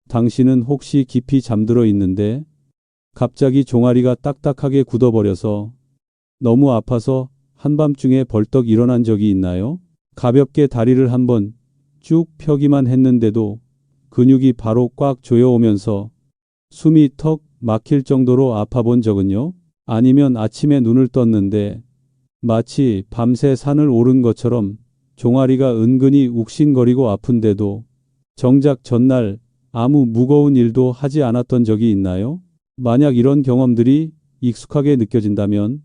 당신은 혹시 깊이 잠들어 있는데 갑자기 종아리가 딱딱하게 굳어버려서 너무 아파서 한밤중에 벌떡 일어난 적이 있나요? 가볍게 다리를 한번 쭉 펴기만 했는데도 근육이 바로 꽉 조여오면서 숨이 턱 막힐 정도로 아파본 적은요? 아니면 아침에 눈을 떴는데 마치 밤새 산을 오른 것처럼 종아리가 은근히 욱신거리고 아픈데도 정작 전날 아무 무거운 일도 하지 않았던 적이 있나요? 만약 이런 경험들이 익숙하게 느껴진다면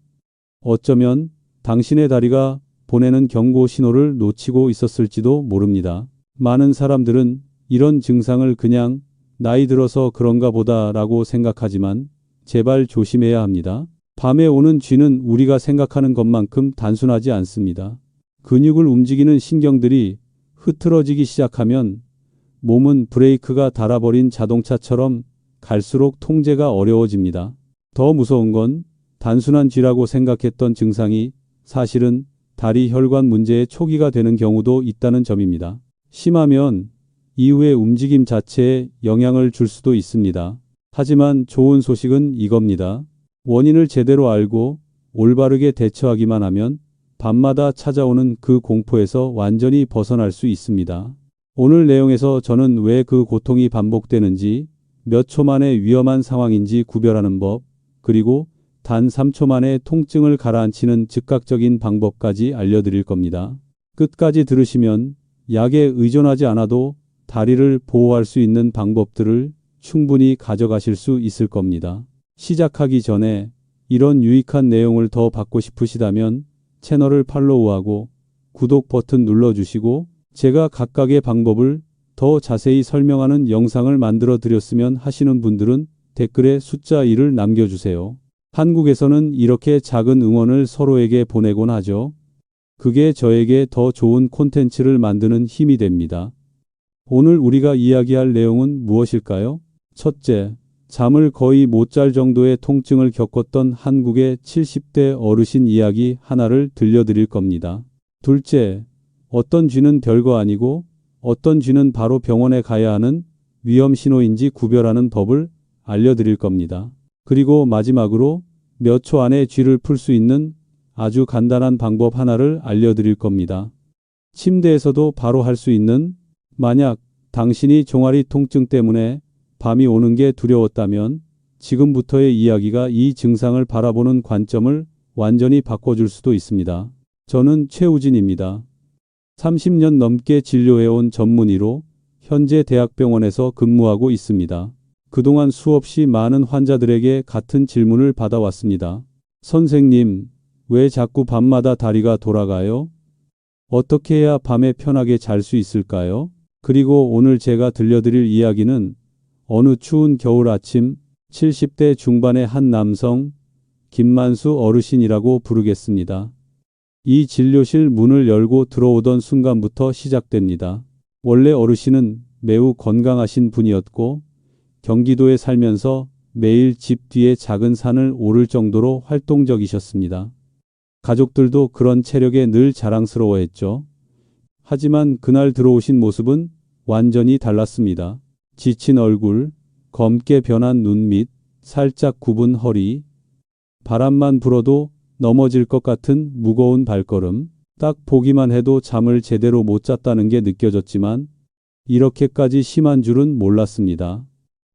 어쩌면 당신의 다리가 보내는 경고 신호를 놓치고 있었을지도 모릅니다. 많은 사람들은 이런 증상을 그냥 나이 들어서 그런가 보다라고 생각하지만 제발 조심해야 합니다. 밤에 오는 쥐는 우리가 생각하는 것만큼 단순하지 않습니다. 근육을 움직이는 신경들이 흐트러지기 시작하면 몸은 브레이크가 달아버린 자동차처럼 갈수록 통제가 어려워집니다. 더 무서운 건 단순한 쥐라고 생각했던 증상이 사실은 다리 혈관 문제의 초기가 되는 경우도 있다는 점입니다. 심하면 이후의 움직임 자체에 영향을 줄 수도 있습니다. 하지만 좋은 소식은 이겁니다. 원인을 제대로 알고 올바르게 대처하기만 하면 밤마다 찾아오는 그 공포에서 완전히 벗어날 수 있습니다. 오늘 내용에서 저는 왜 그 고통이 반복되는지, 몇 초 만에 위험한 상황인지 구별하는 법, 그리고 단 3초 만에 통증을 가라앉히는 즉각적인 방법까지 알려드릴 겁니다. 끝까지 들으시면 약에 의존하지 않아도 다리를 보호할 수 있는 방법들을 충분히 가져가실 수 있을 겁니다. 시작하기 전에 이런 유익한 내용을 더 받고 싶으시다면 채널을 팔로우하고 구독 버튼 눌러주시고 제가 각각의 방법을 더 자세히 설명하는 영상을 만들어 드렸으면 하시는 분들은 댓글에 숫자 1을 남겨주세요. 한국에서는 이렇게 작은 응원을 서로에게 보내곤 하죠. 그게 저에게 더 좋은 콘텐츠를 만드는 힘이 됩니다. 오늘 우리가 이야기할 내용은 무엇일까요? 첫째, 잠을 거의 못 잘 정도의 통증을 겪었던 한국의 70대 어르신 이야기 하나를 들려드릴 겁니다. 둘째, 어떤 쥐는 별거 아니고 어떤 쥐는 바로 병원에 가야 하는 위험 신호인지 구별하는 법을 알려드릴 겁니다. 그리고 마지막으로 몇 초 안에 쥐를 풀 수 있는 아주 간단한 방법 하나를 알려드릴 겁니다. 침대에서도 바로 할 수 있는, 만약 당신이 종아리 통증 때문에 밤이 오는 게 두려웠다면 지금부터의 이야기가 이 증상을 바라보는 관점을 완전히 바꿔줄 수도 있습니다. 저는 최우진입니다. 30년 넘게 진료해온 전문의로 현재 대학병원에서 근무하고 있습니다. 그동안 수없이 많은 환자들에게 같은 질문을 받아왔습니다. 선생님, 왜 자꾸 밤마다 다리가 돌아가요? 어떻게 해야 밤에 편하게 잘 수 있을까요? 그리고 오늘 제가 들려드릴 이야기는 어느 추운 겨울 아침 70대 중반의 한 남성, 김만수 어르신이라고 부르겠습니다. 이 진료실 문을 열고 들어오던 순간부터 시작됩니다. 원래 어르신은 매우 건강하신 분이었고 경기도에 살면서 매일 집 뒤에 작은 산을 오를 정도로 활동적이셨습니다. 가족들도 그런 체력에 늘 자랑스러워했죠. 하지만 그날 들어오신 모습은 완전히 달랐습니다. 지친 얼굴, 검게 변한 눈 밑, 살짝 굽은 허리, 바람만 불어도 넘어질 것 같은 무거운 발걸음, 딱 보기만 해도 잠을 제대로 못 잤다는 게 느껴졌지만 이렇게까지 심한 줄은 몰랐습니다.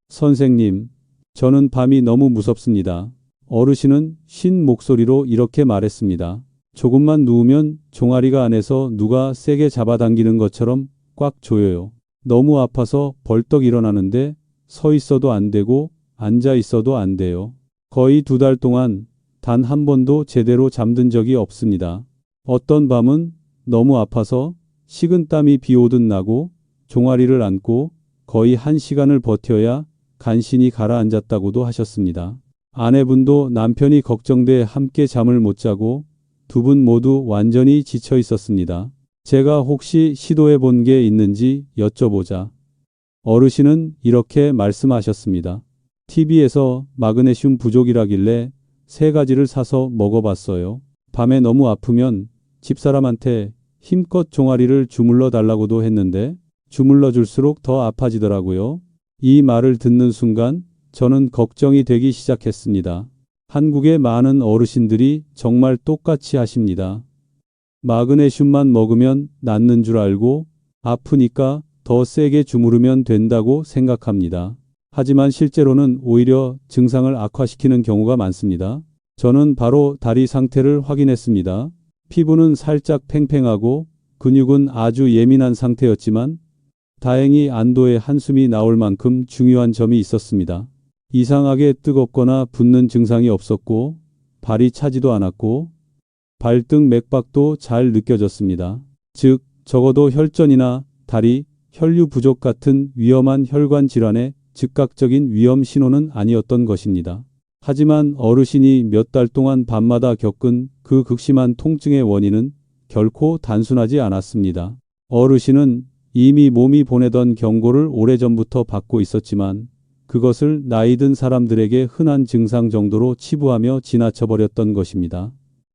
선생님, 저는 밤이 너무 무섭습니다. 어르신은 쉰 목소리로 이렇게 말했습니다. 조금만 누우면 종아리가 안에서 누가 세게 잡아당기는 것처럼 꽉 조여요. 너무 아파서 벌떡 일어나는데 서 있어도 안 되고 앉아 있어도 안 돼요. 거의 2달 동안 단 한 번도 제대로 잠든 적이 없습니다. 어떤 밤은 너무 아파서 식은땀이 비 오듯 나고 종아리를 안고 거의 1시간을 버텨야 간신히 가라앉았다고도 하셨습니다. 아내분도 남편이 걱정돼 함께 잠을 못 자고 두 분 모두 완전히 지쳐 있었습니다. 제가 혹시 시도해 본 게 있는지 여쭤보자 어르신은 이렇게 말씀하셨습니다. TV에서 마그네슘 부족이라길래 3가지를 사서 먹어봤어요. 밤에 너무 아프면 집사람한테 힘껏 종아리를 주물러 달라고도 했는데 주물러 줄수록 더 아파지더라고요. 이 말을 듣는 순간 저는 걱정이 되기 시작했습니다. 한국의 많은 어르신들이 정말 똑같이 하십니다. 마그네슘만 먹으면 낫는 줄 알고 아프니까 더 세게 주무르면 된다고 생각합니다. 하지만 실제로는 오히려 증상을 악화시키는 경우가 많습니다. 저는 바로 다리 상태를 확인했습니다. 피부는 살짝 팽팽하고 근육은 아주 예민한 상태였지만 다행히 안도의 한숨이 나올 만큼 중요한 점이 있었습니다. 이상하게 뜨겁거나 붓는 증상이 없었고 발이 차지도 않았고 발등 맥박도 잘 느껴졌습니다. 즉, 적어도 혈전이나 다리, 혈류 부족 같은 위험한 혈관 질환의 즉각적인 위험 신호는 아니었던 것입니다. 하지만 어르신이 몇 달 동안 밤마다 겪은 그 극심한 통증의 원인은 결코 단순하지 않았습니다. 어르신은 이미 몸이 보내던 경고를 오래전부터 받고 있었지만 그것을 나이 든 사람들에게 흔한 증상 정도로 치부하며 지나쳐버렸던 것입니다.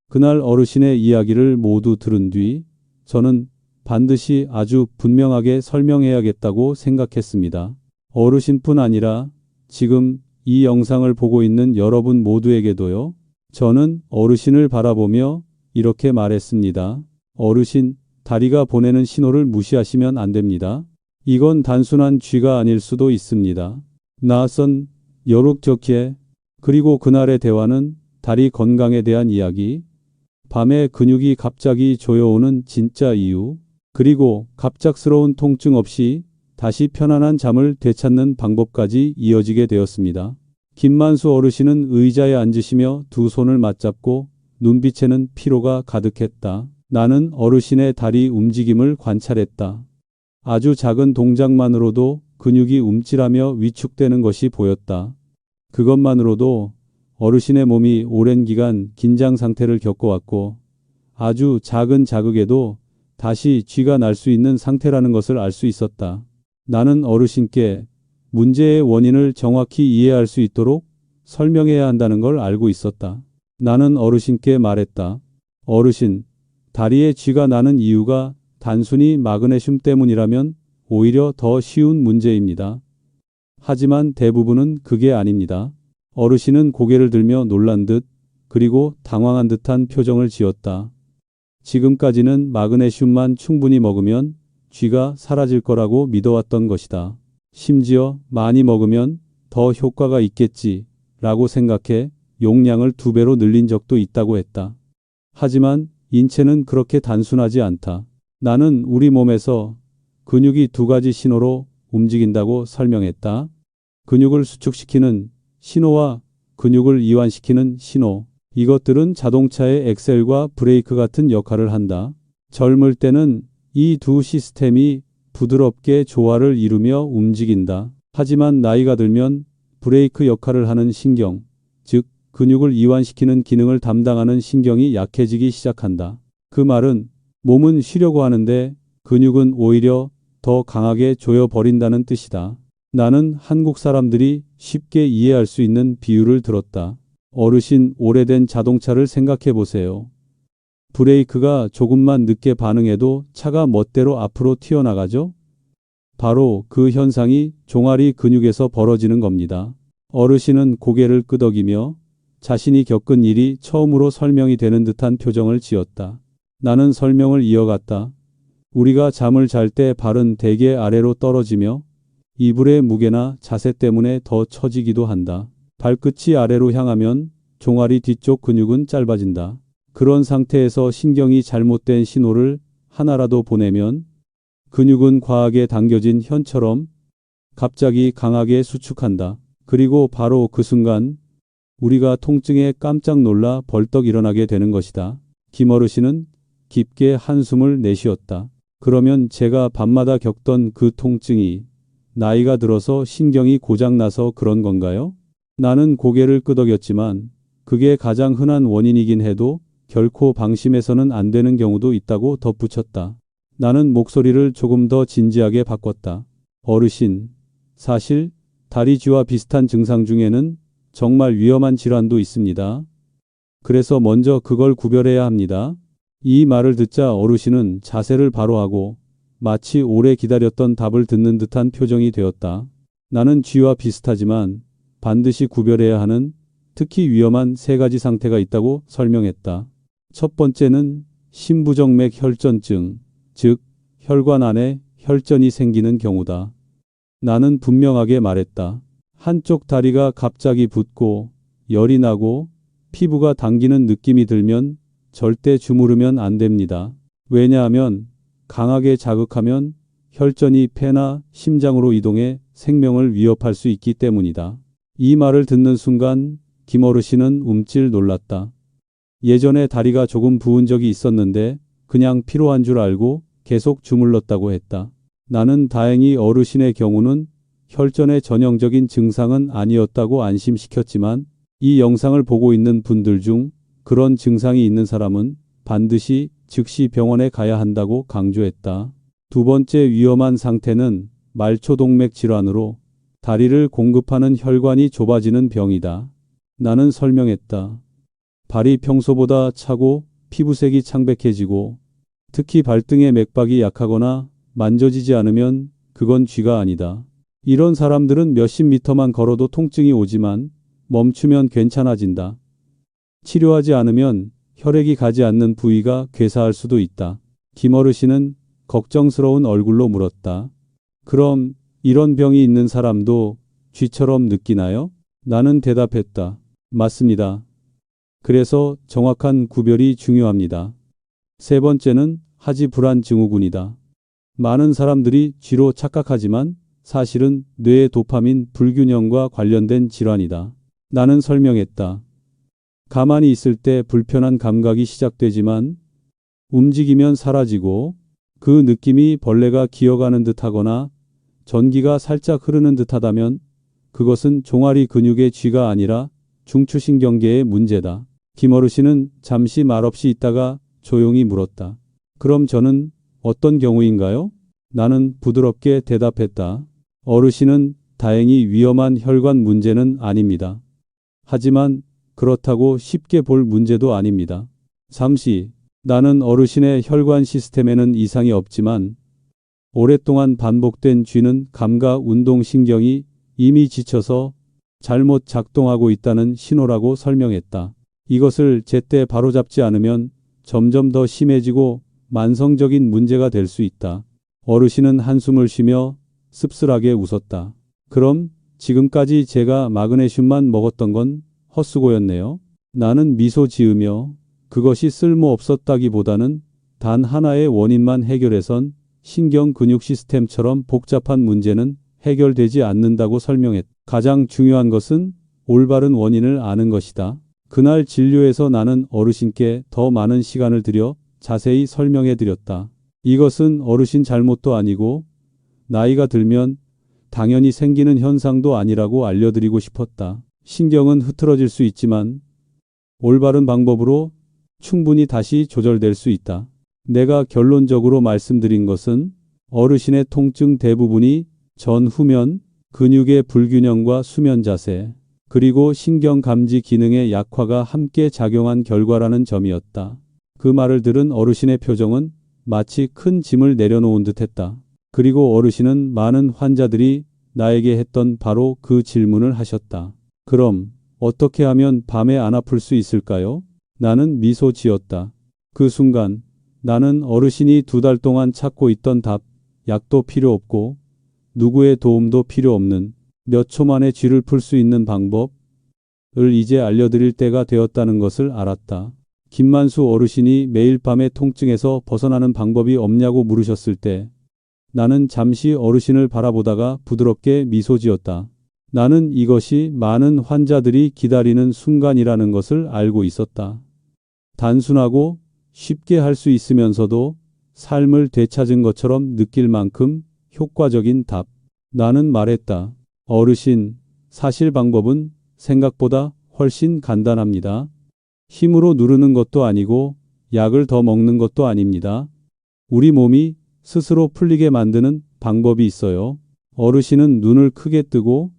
그날 어르신의 이야기를 모두 들은 뒤 저는 반드시 아주 분명하게 설명해야겠다고 생각했습니다. 어르신뿐 아니라 지금 이 영상을 보고 있는 여러분 모두에게도요. 저는 어르신을 바라보며 이렇게 말했습니다. 어르신, 다리가 보내는 신호를 무시하시면 안 됩니다. 이건 단순한 쥐가 아닐 수도 있습니다. 낯선 여룩적해. 그리고 그날의 대화는 다리 건강에 대한 이야기, 밤에 근육이 갑자기 조여오는 진짜 이유, 그리고 갑작스러운 통증 없이 다시 편안한 잠을 되찾는 방법까지 이어지게 되었습니다. 김만수 어르신은 의자에 앉으시며 두 손을 맞잡고 눈빛에는 피로가 가득했다. 나는 어르신의 다리 움직임을 관찰했다. 아주 작은 동작만으로도 근육이 움찔하며 위축되는 것이 보였다. 그것만으로도 어르신의 몸이 오랜 기간 긴장 상태를 겪어왔고 아주 작은 자극에도 다시 쥐가 날 수 있는 상태라는 것을 알 수 있었다. 나는 어르신께 문제의 원인을 정확히 이해할 수 있도록 설명해야 한다는 걸 알고 있었다. 나는 어르신께 말했다. 어르신, 다리에 쥐가 나는 이유가 단순히 마그네슘 때문이라면 오히려 더 쉬운 문제입니다. 하지만 대부분은 그게 아닙니다. 어르신은 고개를 들며 놀란 듯 그리고 당황한 듯한 표정을 지었다. 지금까지는 마그네슘만 충분히 먹으면 쥐가 사라질 거라고 믿어왔던 것이다. 심지어 많이 먹으면 더 효과가 있겠지 라고 생각해 용량을 2배로 늘린 적도 있다고 했다. 하지만 인체는 그렇게 단순하지 않다. 나는 우리 몸에서 근육이 2가지 신호로 움직인다고 설명했다. 근육을 수축시키는 신호와 근육을 이완시키는 신호. 이것들은 자동차의 엑셀과 브레이크 같은 역할을 한다. 젊을 때는 이 두 시스템이 부드럽게 조화를 이루며 움직인다. 하지만 나이가 들면 브레이크 역할을 하는 신경, 즉 근육을 이완시키는 기능을 담당하는 신경이 약해지기 시작한다. 그 말은 몸은 쉬려고 하는데 근육은 오히려 더 강하게 조여버린다는 뜻이다. 나는 한국 사람들이 쉽게 이해할 수 있는 비유를 들었다. 어르신, 오래된 자동차를 생각해 보세요. 브레이크가 조금만 늦게 반응해도 차가 멋대로 앞으로 튀어나가죠? 바로 그 현상이 종아리 근육에서 벌어지는 겁니다. 어르신은 고개를 끄덕이며 자신이 겪은 일이 처음으로 설명이 되는 듯한 표정을 지었다. 나는 설명을 이어갔다. 우리가 잠을 잘 때 발은 대개 아래로 떨어지며 이불의 무게나 자세 때문에 더 처지기도 한다. 발끝이 아래로 향하면 종아리 뒤쪽 근육은 짧아진다. 그런 상태에서 신경이 잘못된 신호를 하나라도 보내면 근육은 과하게 당겨진 현처럼 갑자기 강하게 수축한다. 그리고 바로 그 순간 우리가 통증에 깜짝 놀라 벌떡 일어나게 되는 것이다. 김어르신은 깊게 한숨을 내쉬었다. 그러면 제가 밤마다 겪던 그 통증이 나이가 들어서 신경이 고장나서 그런 건가요? 나는 고개를 끄덕였지만 그게 가장 흔한 원인이긴 해도 결코 방심해서는 안 되는 경우도 있다고 덧붙였다. 나는 목소리를 조금 더 진지하게 바꿨다. 어르신, 사실 다리 쥐와 비슷한 증상 중에는 정말 위험한 질환도 있습니다. 그래서 먼저 그걸 구별해야 합니다. 이 말을 듣자 어르신은 자세를 바로 하고 마치 오래 기다렸던 답을 듣는 듯한 표정이 되었다. 나는 쥐와 비슷하지만 반드시 구별해야 하는 특히 위험한 세 가지 상태가 있다고 설명했다. 첫 번째는 심부정맥 혈전증, 즉 혈관 안에 혈전이 생기는 경우다. 나는 분명하게 말했다. 한쪽 다리가 갑자기 붓고 열이 나고 피부가 당기는 느낌이 들면 절대 주무르면 안 됩니다. 왜냐하면 강하게 자극하면 혈전이 폐나 심장으로 이동해 생명을 위협할 수 있기 때문이다. 이 말을 듣는 순간 김어르신은 움찔 놀랐다. 예전에 다리가 조금 부은 적이 있었는데 그냥 피로한 줄 알고 계속 주물렀다고 했다. 나는 다행히 어르신의 경우는 혈전의 전형적인 증상은 아니었다고 안심시켰지만 이 영상을 보고 있는 분들 중 그런 증상이 있는 사람은 반드시 즉시 병원에 가야 한다고 강조했다. 두 번째 위험한 상태는 말초동맥 질환으로 다리를 공급하는 혈관이 좁아지는 병이다. 나는 설명했다. 발이 평소보다 차고 피부색이 창백해지고 특히 발등의 맥박이 약하거나 만져지지 않으면 그건 쥐가 아니다. 이런 사람들은 몇십 미터만 걸어도 통증이 오지만 멈추면 괜찮아진다. 치료하지 않으면 혈액이 가지 않는 부위가 괴사할 수도 있다. 김어르신은 걱정스러운 얼굴로 물었다. 그럼 이런 병이 있는 사람도 쥐처럼 느끼나요? 나는 대답했다. 맞습니다. 그래서 정확한 구별이 중요합니다. 세 번째는 하지불안 증후군이다. 많은 사람들이 쥐로 착각하지만 사실은 뇌의 도파민 불균형과 관련된 질환이다. 나는 설명했다. 가만히 있을 때 불편한 감각이 시작되지만 움직이면 사라지고 그 느낌이 벌레가 기어가는 듯하거나 전기가 살짝 흐르는 듯하다면 그것은 종아리 근육의 쥐가 아니라 중추신경계의 문제다. 김어르신은 잠시 말없이 있다가 조용히 물었다. 그럼 저는 어떤 경우인가요? 나는 부드럽게 대답했다. 어르신은 다행히 위험한 혈관 문제는 아닙니다. 하지만 그렇다고 쉽게 볼 문제도 아닙니다. 잠시 나는 어르신의 혈관 시스템에는 이상이 없지만 오랫동안 반복된 쥐는 감각 운동신경이 이미 지쳐서 잘못 작동하고 있다는 신호라고 설명했다. 이것을 제때 바로잡지 않으면 점점 더 심해지고 만성적인 문제가 될 수 있다. 어르신은 한숨을 쉬며 씁쓸하게 웃었다. 그럼 지금까지 제가 마그네슘만 먹었던 건 헛수고였네요. 나는 미소 지으며 그것이 쓸모없었다기보다는 단 하나의 원인만 해결해선 신경 근육 시스템처럼 복잡한 문제는 해결되지 않는다고 설명했다. 가장 중요한 것은 올바른 원인을 아는 것이다. 그날 진료에서 나는 어르신께 더 많은 시간을 들여 자세히 설명해 드렸다. 이것은 어르신 잘못도 아니고 나이가 들면 당연히 생기는 현상도 아니라고 알려드리고 싶었다. 신경은 흐트러질 수 있지만 올바른 방법으로 충분히 다시 조절될 수 있다. 내가 결론적으로 말씀드린 것은 어르신의 통증 대부분이 전후면 근육의 불균형과 수면 자세 그리고 신경 감지 기능의 약화가 함께 작용한 결과라는 점이었다. 그 말을 들은 어르신의 표정은 마치 큰 짐을 내려놓은 듯했다. 그리고 어르신은 많은 환자들이 나에게 했던 바로 그 질문을 하셨다. 그럼 어떻게 하면 밤에 안 아플 수 있을까요? 나는 미소 지었다. 그 순간 나는 어르신이 2달 동안 찾고 있던 답, 약도 필요 없고 누구의 도움도 필요 없는 몇 초 만에 쥐를 풀 수 있는 방법을 이제 알려드릴 때가 되었다는 것을 알았다. 김만수 어르신이 매일 밤의 통증에서 벗어나는 방법이 없냐고 물으셨을 때 나는 잠시 어르신을 바라보다가 부드럽게 미소 지었다. 나는 이것이 많은 환자들이 기다리는 순간이라는 것을 알고 있었다. 단순하고 쉽게 할 수 있으면서도 삶을 되찾은 것처럼 느낄 만큼 효과적인 답. 나는 말했다. 어르신, 사실 방법은 생각보다 훨씬 간단합니다. 힘으로 누르는 것도 아니고 약을 더 먹는 것도 아닙니다. 우리 몸이 스스로 풀리게 만드는 방법이 있어요. 어르신은 눈을 크게 뜨고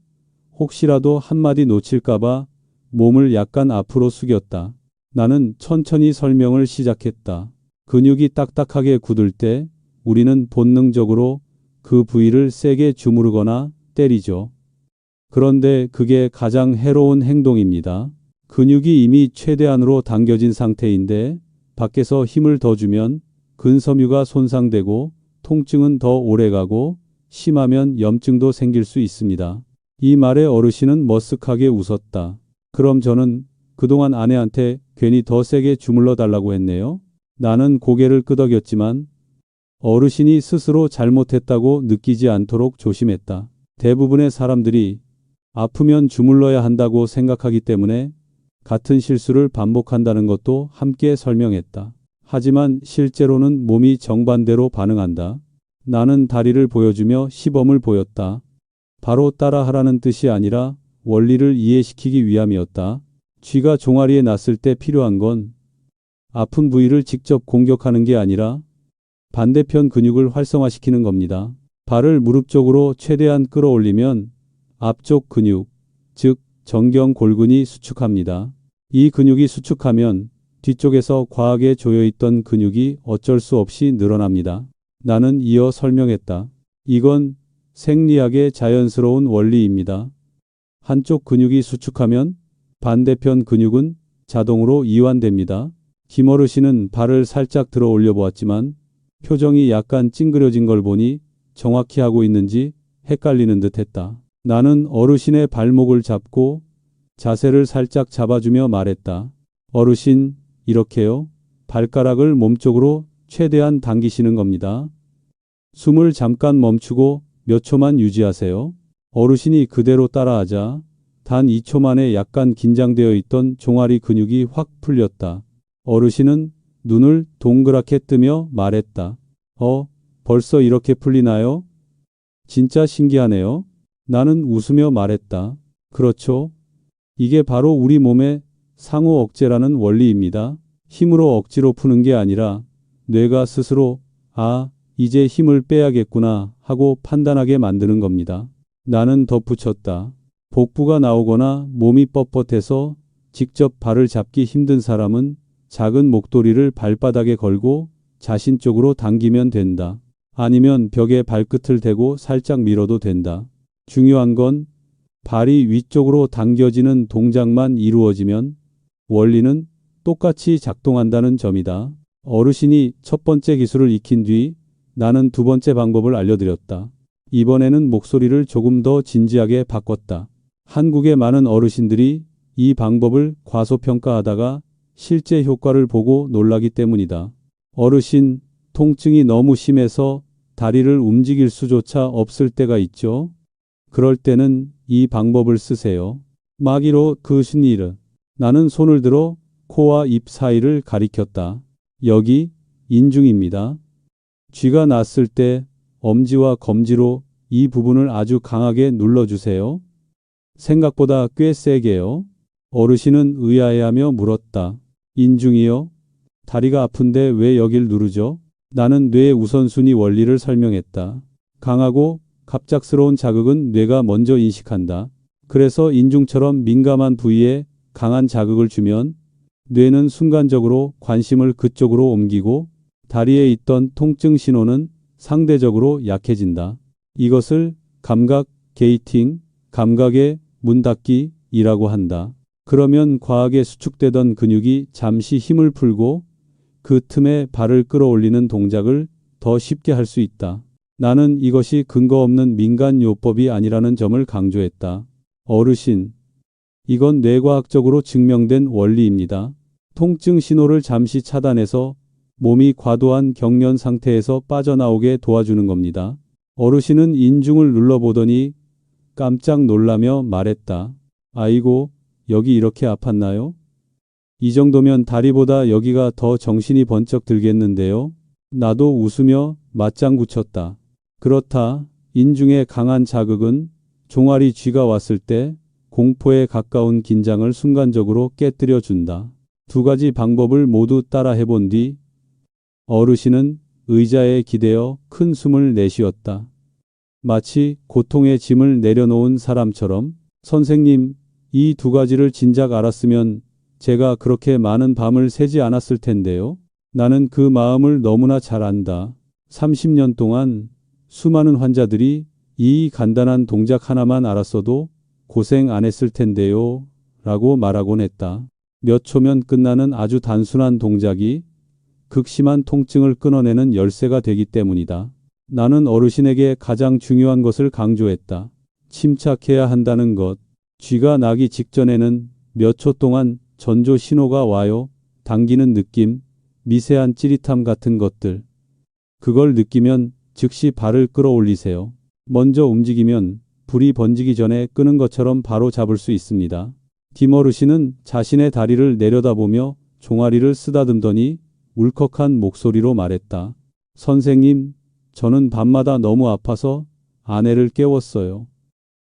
혹시라도 한마디 놓칠까봐 몸을 약간 앞으로 숙였다. 나는 천천히 설명을 시작했다. 근육이 딱딱하게 굳을 때 우리는 본능적으로 그 부위를 세게 주무르거나 때리죠. 그런데 그게 가장 해로운 행동입니다. 근육이 이미 최대한으로 당겨진 상태인데 밖에서 힘을 더 주면 근섬유가 손상되고 통증은 더 오래가고 심하면 염증도 생길 수 있습니다. 이 말에 어르신은 머쓱하게 웃었다. 그럼 저는 그동안 아내한테 괜히 더 세게 주물러 달라고 했네요. 나는 고개를 끄덕였지만 어르신이 스스로 잘못했다고 느끼지 않도록 조심했다. 대부분의 사람들이 아프면 주물러야 한다고 생각하기 때문에 같은 실수를 반복한다는 것도 함께 설명했다. 하지만 실제로는 몸이 정반대로 반응한다. 나는 다리를 보여주며 시범을 보였다. 바로 따라하라는 뜻이 아니라 원리를 이해시키기 위함이었다. 쥐가 종아리에 났을 때 필요한 건 아픈 부위를 직접 공격하는 게 아니라 반대편 근육을 활성화시키는 겁니다. 발을 무릎 쪽으로 최대한 끌어올리면 앞쪽 근육, 즉 정경골근이 수축합니다. 이 근육이 수축하면 뒤쪽에서 과하게 조여있던 근육이 어쩔 수 없이 늘어납니다. 나는 이어 설명했다. 이건 생리학의 자연스러운 원리입니다. 한쪽 근육이 수축하면 반대편 근육은 자동으로 이완됩니다. 김어르신은 발을 살짝 들어 올려 보았지만 표정이 약간 찡그려진 걸 보니 정확히 하고 있는지 헷갈리는 듯 했다. 나는 어르신의 발목을 잡고 자세를 살짝 잡아주며 말했다. 어르신, 이렇게요. 발가락을 몸쪽으로 최대한 당기시는 겁니다. 숨을 잠깐 멈추고 몇 초만 유지하세요. 어르신이 그대로 따라하자 단 2초 만에 약간 긴장되어 있던 종아리 근육이 확 풀렸다. 어르신은 눈을 동그랗게 뜨며 말했다. 벌써 이렇게 풀리나요? 진짜 신기하네요. 나는 웃으며 말했다. 그렇죠. 이게 바로 우리 몸의 상호 억제라는 원리입니다. 힘으로 억지로 푸는 게 아니라 뇌가 스스로 이제 힘을 빼야겠구나 하고 판단하게 만드는 겁니다. 나는 덧붙였다. 복부가 나오거나 몸이 뻣뻣해서 직접 발을 잡기 힘든 사람은 작은 목도리를 발바닥에 걸고 자신 쪽으로 당기면 된다. 아니면 벽에 발끝을 대고 살짝 밀어도 된다. 중요한 건 발이 위쪽으로 당겨지는 동작만 이루어지면 원리는 똑같이 작동한다는 점이다. 어르신이 첫 번째 기술을 익힌 뒤 나는 두 번째 방법을 알려드렸다. 이번에는 목소리를 조금 더 진지하게 바꿨다. 한국의 많은 어르신들이 이 방법을 과소평가하다가 실제 효과를 보고 놀라기 때문이다. 어르신, 통증이 너무 심해서 다리를 움직일 수조차 없을 때가 있죠. 그럴 때는 이 방법을 쓰세요. 마기로 그신이르. 나는 손을 들어 코와 입 사이를 가리켰다. 여기 인중입니다. 쥐가 났을 때 엄지와 검지로 이 부분을 아주 강하게 눌러주세요. 생각보다 꽤 세게요. 어르신은 의아해하며 물었다. 인중이요? 다리가 아픈데 왜 여길 누르죠? 나는 뇌 우선순위 원리를 설명했다. 강하고 갑작스러운 자극은 뇌가 먼저 인식한다. 그래서 인중처럼 민감한 부위에 강한 자극을 주면 뇌는 순간적으로 관심을 그쪽으로 옮기고 다리에 있던 통증 신호는 상대적으로 약해진다. 이것을 감각 게이팅, 감각의 문 닫기이라고 한다. 그러면 과하게 수축되던 근육이 잠시 힘을 풀고 그 틈에 발을 끌어올리는 동작을 더 쉽게 할 수 있다. 나는 이것이 근거 없는 민간요법이 아니라는 점을 강조했다. 어르신, 이건 뇌과학적으로 증명된 원리입니다. 통증 신호를 잠시 차단해서 몸이 과도한 경련 상태에서 빠져나오게 도와주는 겁니다. 어르신은 인중을 눌러보더니 깜짝 놀라며 말했다. 아이고, 여기 이렇게 아팠나요? 이 정도면 다리보다 여기가 더 정신이 번쩍 들겠는데요. 나도 웃으며 맞장구 쳤다. 그렇다. 인중의 강한 자극은 종아리 쥐가 왔을 때 공포에 가까운 긴장을 순간적으로 깨뜨려 준다. 두 가지 방법을 모두 따라 해본 뒤 어르신은 의자에 기대어 큰 숨을 내쉬었다. 마치 고통의 짐을 내려놓은 사람처럼. 선생님, 이 두 가지를 진작 알았으면 제가 그렇게 많은 밤을 새지 않았을 텐데요. 나는 그 마음을 너무나 잘 안다. 30년 동안 수많은 환자들이 이 간단한 동작 하나만 알았어도 고생 안 했을 텐데요. 라고 말하곤 했다. 몇 초면 끝나는 아주 단순한 동작이 극심한 통증을 끊어내는 열쇠가 되기 때문이다. 나는 어르신에게 가장 중요한 것을 강조했다. 침착해야 한다는 것. 쥐가 나기 직전에는 몇 초 동안 전조 신호가 와요. 당기는 느낌, 미세한 찌릿함 같은 것들. 그걸 느끼면 즉시 발을 끌어올리세요. 먼저 움직이면 불이 번지기 전에 끄는 것처럼 바로 잡을 수 있습니다. 김 어르신은 자신의 다리를 내려다보며 종아리를 쓰다듬더니 울컥한 목소리로 말했다. 선생님, 저는 밤마다 너무 아파서 아내를 깨웠어요.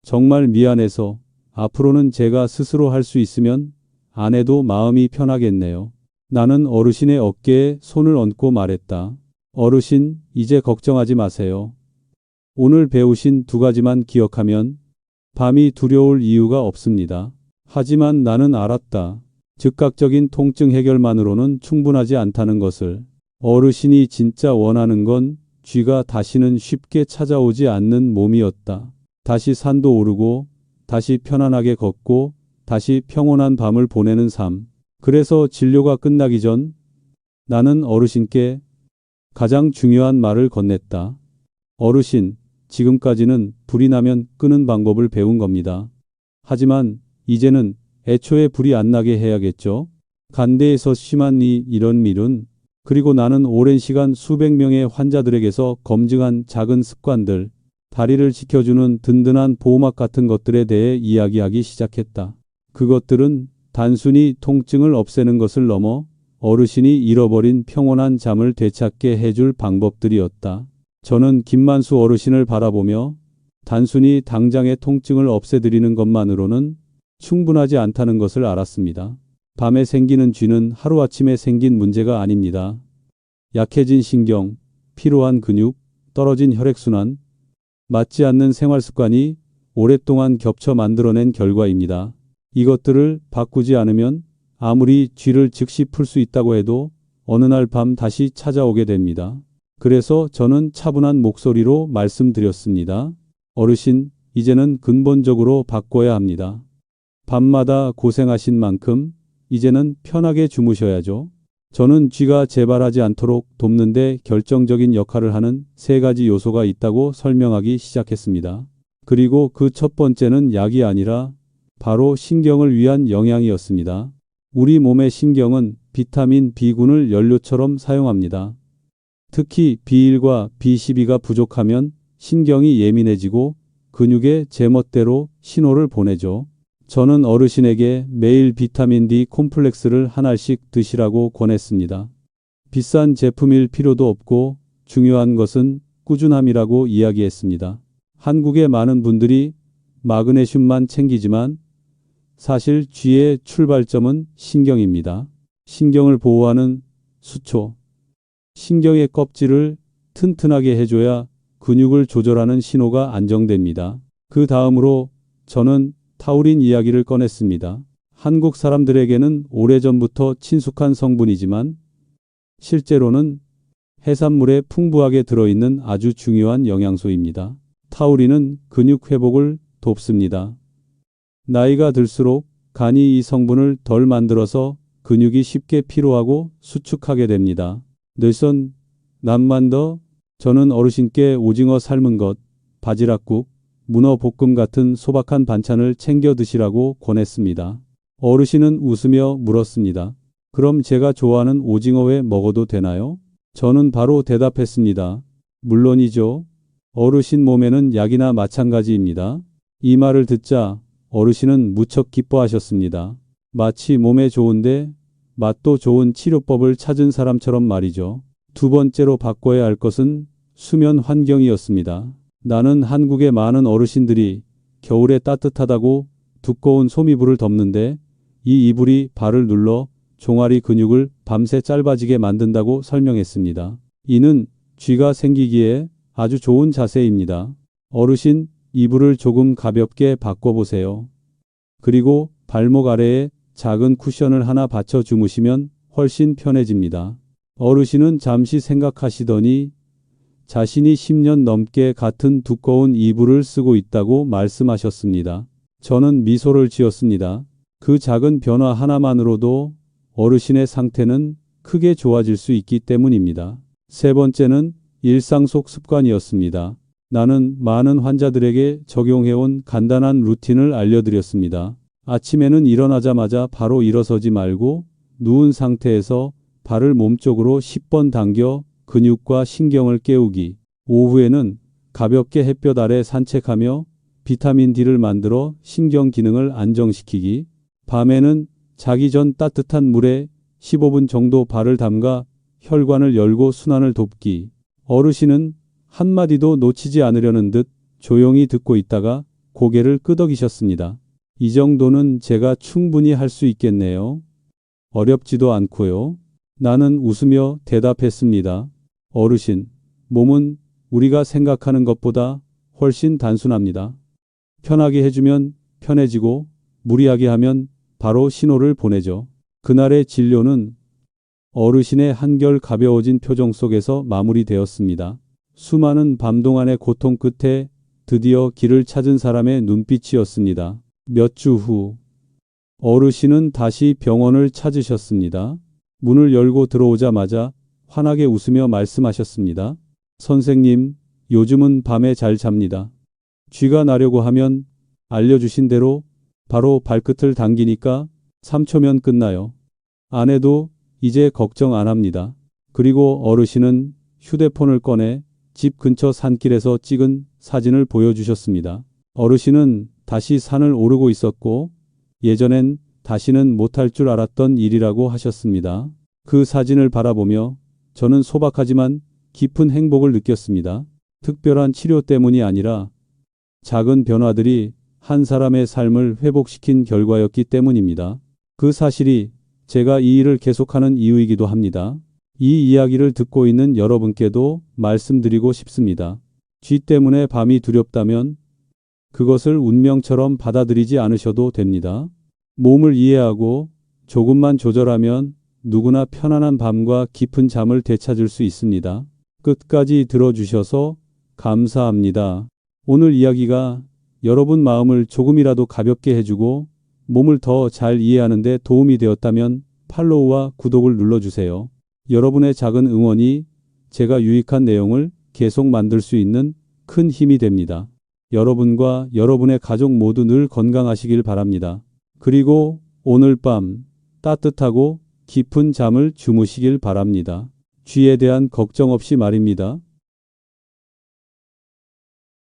정말 미안해서 앞으로는 제가 스스로 할 수 있으면 아내도 마음이 편하겠네요. 나는 어르신의 어깨에 손을 얹고 말했다. 어르신, 이제 걱정하지 마세요. 오늘 배우신 2가지만 기억하면 밤이 두려울 이유가 없습니다. 하지만 나는 알았다. 즉각적인 통증 해결만으로는 충분하지 않다는 것을. 어르신이 진짜 원하는 건 쥐가 다시는 쉽게 찾아오지 않는 몸이었다. 다시 산도 오르고, 다시 편안하게 걷고, 다시 평온한 밤을 보내는 삶. 그래서 진료가 끝나기 전 나는 어르신께 가장 중요한 말을 건넸다. 어르신, 지금까지는 불이 나면 끄는 방법을 배운 겁니다. 하지만 이제는 애초에 불이 안 나게 해야겠죠? 간대에서 심한 이런 밀은, 그리고 나는 오랜 시간 수백 명의 환자들에게서 검증한 작은 습관들, 다리를 지켜주는 든든한 보호막 같은 것들에 대해 이야기하기 시작했다. 그것들은 단순히 통증을 없애는 것을 넘어 어르신이 잃어버린 평온한 잠을 되찾게 해줄 방법들이었다. 저는 김만수 어르신을 바라보며 단순히 당장의 통증을 없애드리는 것만으로는 충분하지 않다는 것을 알았습니다. 밤에 생기는 쥐는 하루아침에 생긴 문제가 아닙니다. 약해진 신경, 피로한 근육, 떨어진 혈액순환, 맞지 않는 생활습관이 오랫동안 겹쳐 만들어낸 결과입니다. 이것들을 바꾸지 않으면 아무리 쥐를 즉시 풀 수 있다고 해도 어느 날 밤 다시 찾아오게 됩니다. 그래서 저는 차분한 목소리로 말씀드렸습니다. 어르신, 이제는 근본적으로 바꿔야 합니다. 밤마다 고생하신 만큼 이제는 편하게 주무셔야죠. 저는 쥐가 재발하지 않도록 돕는 데 결정적인 역할을 하는 3가지 요소가 있다고 설명하기 시작했습니다. 그리고 그 첫 번째는 약이 아니라 바로 신경을 위한 영양이었습니다. 우리 몸의 신경은 비타민 B군을 연료처럼 사용합니다. 특히 B1과 B12가 부족하면 신경이 예민해지고 근육에 제멋대로 신호를 보내죠. 저는 어르신에게 매일 비타민 D 콤플렉스를 한 알씩 드시라고 권했습니다. 비싼 제품일 필요도 없고 중요한 것은 꾸준함이라고 이야기했습니다. 한국의 많은 분들이 마그네슘만 챙기지만 사실 쥐의 출발점은 신경입니다. 신경을 보호하는 수초. 신경의 껍질을 튼튼하게 해줘야 근육을 조절하는 신호가 안정됩니다. 그 다음으로 저는 타우린 이야기를 꺼냈습니다. 한국 사람들에게는 오래전부터 친숙한 성분이지만 실제로는 해산물에 풍부하게 들어있는 아주 중요한 영양소입니다. 타우린은 근육 회복을 돕습니다. 나이가 들수록 간이 이 성분을 덜 만들어서 근육이 쉽게 피로하고 수축하게 됩니다. 늘선 남만더 저는 어르신께 오징어 삶은 것, 바지락국, 문어 볶음 같은 소박한 반찬을 챙겨 드시라고 권했습니다. 어르신은 웃으며 물었습니다. 그럼 제가 좋아하는 오징어 회 먹어도 되나요? 저는 바로 대답했습니다. 물론이죠. 어르신 몸에는 약이나 마찬가지입니다. 이 말을 듣자 어르신은 무척 기뻐하셨습니다. 마치 몸에 좋은데 맛도 좋은 치료법을 찾은 사람처럼 말이죠. 2번째로 바꿔야 할 것은 수면 환경이었습니다. 나는 한국의 많은 어르신들이 겨울에 따뜻하다고 두꺼운 소미불을 덮는데 이 이불이 발을 눌러 종아리 근육을 밤새 짧아지게 만든다고 설명했습니다. 이는 쥐가 생기기에 아주 좋은 자세입니다. 어르신, 이불을 조금 가볍게 바꿔보세요. 그리고 발목 아래에 작은 쿠션을 하나 받쳐 주무시면 훨씬 편해집니다. 어르신은 잠시 생각하시더니 자신이 10년 넘게 같은 두꺼운 이불을 쓰고 있다고 말씀하셨습니다. 저는 미소를 지었습니다. 그 작은 변화 하나만으로도 어르신의 상태는 크게 좋아질 수 있기 때문입니다. 세 번째는 일상 속 습관이었습니다. 나는 많은 환자들에게 적용해온 간단한 루틴을 알려드렸습니다. 아침에는 일어나자마자 바로 일어서지 말고 누운 상태에서 발을 몸쪽으로 10번 당겨 근육과 신경을 깨우기. 오후에는 가볍게 햇볕 아래 산책하며 비타민 D를 만들어 신경 기능을 안정시키기. 밤에는 자기 전 따뜻한 물에 15분 정도 발을 담가 혈관을 열고 순환을 돕기. 어르신은 한마디도 놓치지 않으려는 듯 조용히 듣고 있다가 고개를 끄덕이셨습니다. 이 정도는 제가 충분히 할 수 있겠네요. 어렵지도 않고요. 나는 웃으며 대답했습니다. 어르신, 몸은 우리가 생각하는 것보다 훨씬 단순합니다. 편하게 해주면 편해지고 무리하게 하면 바로 신호를 보내죠. 그날의 진료는 어르신의 한결 가벼워진 표정 속에서 마무리되었습니다. 수많은 밤 동안의 고통 끝에 드디어 길을 찾은 사람의 눈빛이었습니다. 몇 주 후, 어르신은 다시 병원을 찾으셨습니다. 문을 열고 들어오자마자 환하게 웃으며 말씀하셨습니다. 선생님, 요즘은 밤에 잘 잡니다. 쥐가 나려고 하면 알려주신 대로 바로 발끝을 당기니까 3초면 끝나요. 아내도 이제 걱정 안 합니다. 그리고 어르신은 휴대폰을 꺼내 집 근처 산길에서 찍은 사진을 보여주셨습니다. 어르신은 다시 산을 오르고 있었고 예전엔 다시는 못할 줄 알았던 일이라고 하셨습니다. 그 사진을 바라보며 저는 소박하지만 깊은 행복을 느꼈습니다. 특별한 치료 때문이 아니라 작은 변화들이 한 사람의 삶을 회복시킨 결과였기 때문입니다. 그 사실이 제가 이 일을 계속하는 이유이기도 합니다. 이 이야기를 듣고 있는 여러분께도 말씀드리고 싶습니다. 쥐 때문에 밤이 두렵다면 그것을 운명처럼 받아들이지 않으셔도 됩니다. 몸을 이해하고 조금만 조절하면 누구나 편안한 밤과 깊은 잠을 되찾을 수 있습니다. 끝까지 들어주셔서 감사합니다. 오늘 이야기가 여러분 마음을 조금이라도 가볍게 해주고 몸을 더 잘 이해하는 데 도움이 되었다면 팔로우와 구독을 눌러주세요. 여러분의 작은 응원이 제가 유익한 내용을 계속 만들 수 있는 큰 힘이 됩니다. 여러분과 여러분의 가족 모두 늘 건강하시길 바랍니다. 그리고 오늘 밤 따뜻하고 깊은 잠을 주무시길 바랍니다. 쥐에 대한 걱정 없이 말입니다.